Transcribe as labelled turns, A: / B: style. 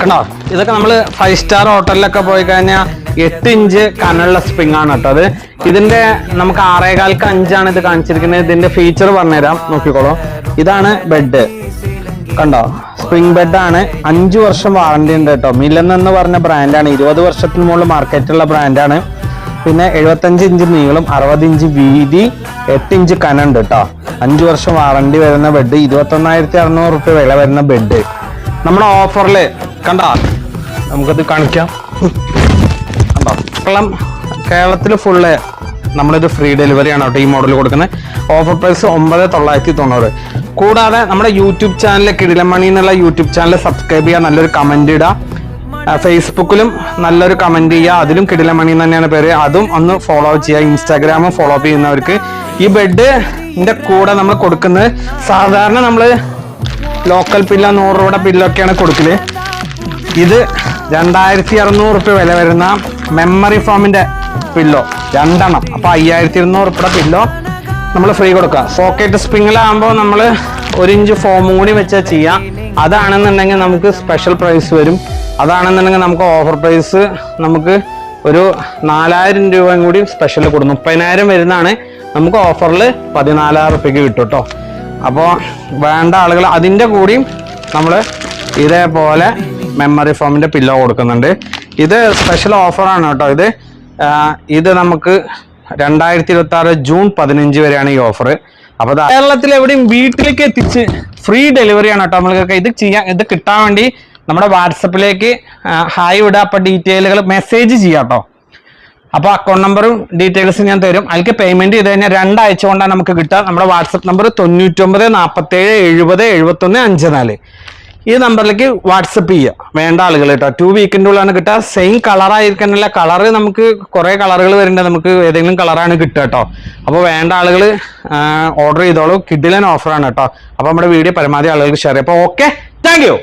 A: കണ്ടോ, ഇതൊക്കെ നമ്മൾ 5 സ്റ്റാർ ഹോട്ടലിലൊക്കെ പോയി കഴിഞ്ഞാൽ 8 ഇഞ്ച് കനുള്ള സ്പ്രിംഗ് ആണ് കേട്ടോ. അത് ഇതിന്റെ നമുക്ക് 6.25 ഇത് കാണിച്ചിരിക്കുന്നത്. ഇതിന്റെ ഫീച്ചർ പറഞ്ഞുതരാം, നോക്കിക്കോളൂ. ഇതാണ് ബെഡ്, കണ്ടോ, സ്പ്രിംഗ് ബെഡ് ആണ്. 5 വർഷം വാറണ്ടി ഉണ്ട് കേട്ടോ. മിലൻ എന്ന് പറഞ്ഞ ബ്രാൻഡാണ്, 20 വർഷത്തിന് മുകളിൽ മാർക്കറ്റുള്ള ബ്രാൻഡാണ്. പിന്നെ 75 ഇഞ്ച് നീളം, 60 ഇഞ്ച് വീതി, 8 ഇഞ്ച് കനുണ്ട് കേട്ടോ. 5 വർഷം വാറണ്ടി വരുന്ന ബെഡ്, 21,600 റുപ്യ വില വരുന്ന ബെഡ്. നമ്മുടെ ഓഫറില് കണ്ടോ, നമുക്കത് കാണിക്കാം. കണ്ടോ, കേരളത്തിൽ ഫുള്ള് നമ്മളിത് ഫ്രീ ഡെലിവറി ആണ് കേട്ടോ ഈ മോഡൽ കൊടുക്കുന്നത്. Offer price 9,990. കൂടാതെ നമ്മുടെ യൂട്യൂബ് ചാനൽ കിടിലമണി എന്നുള്ള യൂട്യൂബ് ചാനൽ സബ്സ്ക്രൈബ് ചെയ്യുക, നല്ലൊരു കമന്റ് ഇടുക. ഫേസ്ബുക്കിലും നല്ലൊരു കമന്റ് ചെയ്യുക, അതിലും കിടിലമണി തന്നെയാണ് പേര്, അതും ഒന്ന് ഫോളോ ചെയ്യുക. ഇൻസ്റ്റാഗ്രാമും ഫോളോ അപ്പ് ചെയ്യുന്നവർക്ക് ഈ ബെഡിന്റെ കൂടെ നമ്മൾ കൊടുക്കുന്നത്, സാധാരണ നമ്മൾ ലോക്കൽ പില്ലോ 100 രൂപയുടെ പില്ലൊക്കെയാണ് കൊടുക്കല്. ഇത് 2,600 റുപ്യ വില വരുന്ന മെമ്മറി ഫോമിന്റെ പില്ലോ 2 എണ്ണം. അപ്പൊ 5,200 റുപ്യയുടെ പില്ലോ നമ്മൾ ഫ്രീ കൊടുക്കുക. സോക്കറ്റ് സ്പ്രിങ്ങിലാകുമ്പോൾ നമ്മൾ 1 ഇഞ്ച് ഫോമും കൂടി വെച്ചാൽ ചെയ്യാം. അതാണെന്നുണ്ടെങ്കിൽ നമുക്ക് സ്പെഷ്യൽ പ്രൈസ് വരും. അതാണെന്നുണ്ടെങ്കിൽ നമുക്ക് ഓഫർ പ്രൈസ് നമുക്ക് ഒരു 4,000 രൂപയും കൂടി സ്പെഷ്യൽ കൊടുക്കും. 30,000 വരുന്നതാണ്, നമുക്ക് ഓഫറിൽ 14,000 റുപ്യക്ക് കിട്ടും കേട്ടോ. അപ്പോൾ വേണ്ട ആളുകൾ അതിൻ്റെ കൂടിയും നമ്മൾ ഇതേപോലെ മെമ്മറി ഫോമിന്റെ പില്ലോ കൊടുക്കുന്നുണ്ട്. ഇത് സ്പെഷ്യൽ ഓഫറാണ് കേട്ടോ. ഇത് നമുക്ക് 2026 ജൂൺ 15 വരെയാണ് ഈ ഓഫർ. അപ്പോൾ കേരളത്തിൽ എവിടെയും വീട്ടിലേക്ക് എത്തിച്ച് ഫ്രീ ഡെലിവറി ആണ് കേട്ടോ. നമ്മൾക്ക് ഇത് കിട്ടാൻ വേണ്ടി നമ്മുടെ വാട്സപ്പിലേക്ക് ഹായ് വിടുക. അപ്പോൾ ഡീറ്റെയിലുകൾ മെസ്സേജ് ചെയ്യാം കേട്ടോ. അപ്പോൾ അക്കൗണ്ട് നമ്പറും ഡീറ്റെയിൽസും ഞാൻ തരും. അതിലേക്ക് പേയ്മെന്റ് ചെയ്ത് കഴിഞ്ഞാൽ 2 ആഴ്ച കൊണ്ടാണ് നമുക്ക് കിട്ടുക. നമ്മുടെ വാട്സപ്പ് നമ്പർ 99 47 70 71 54. ഈ നമ്പറിലേക്ക് വാട്സപ്പ് ചെയ്യുക വേണ്ട ആളുകൾ കേട്ടോ. 2 വീക്കിൻ്റെ ഉള്ളിലാണ് കിട്ടുക. സെയിം കളറായിരിക്കാനുള്ള കളറ് നമുക്ക് കുറേ കളറുകൾ വരുന്നുണ്ട്, നമുക്ക് ഏതെങ്കിലും കളറാണ് കിട്ടുക കേട്ടോ. അപ്പോൾ വേണ്ട ആളുകൾ ഓർഡർ ചെയ്തോളൂ. കിഡിലൻ ഓഫറാണ് കേട്ടോ. അപ്പോൾ നമ്മുടെ വീഡിയോ പരമാവധി ആളുകൾക്ക് ഷെയർ ചെയ്യാം. അപ്പോൾ ഓക്കെ, താങ്ക് യു.